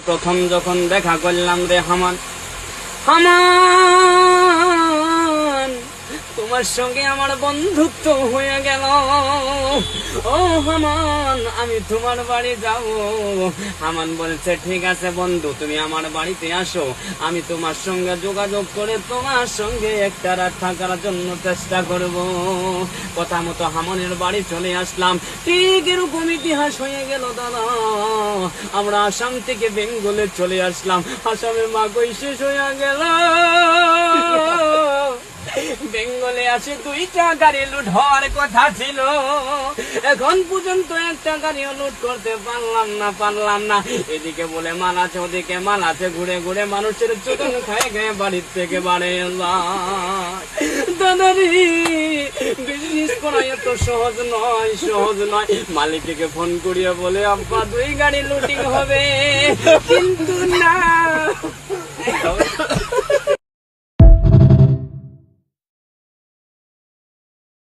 প্রথম যখন দেখা করলাম রে হামান, হামান তোমার সঙ্গে আমার বন্ধুত্ব হয়ে গেল। ও হামান, আমি তোমার বাড়ি যাব। হামান বলছে ঠিক আছে বন্ধু, তুমি আমার বাড়িতে আসো, আমি তোমার সঙ্গে যোগাযোগ করে তোমার সঙ্গে একটা রাত থাকার জন্য চেষ্টা করব। কথা মতো হামানের বাড়ি চলে আসলাম। ঠিক এরকম ইতিহাস হয়ে গেল দাদা। আমরা আসাম থেকে বেঙ্গলে চলে আসলাম, আসামে মাগই শেষ হয়ে গেল। বেঙ্গলে আসে 2টা গাড়ি লুট হওয়ার কথা ছিল, এখন পর্যন্ত একটা গাড়িও লুট করতে পারলাম না। এদিকে বলে মাল আছে, ওদিকে মাল আছে, ঘুরে ঘুরে মানুষের চোদন খায় গায়ে বাড়ির থেকে বাড়ে। দাদারি, বিজনেস করা এত সহজ নয়। মালিককে ফোন করিয়ে বলে আব্বা 2 গাড়ি লুটিং হবে, কিন্তু না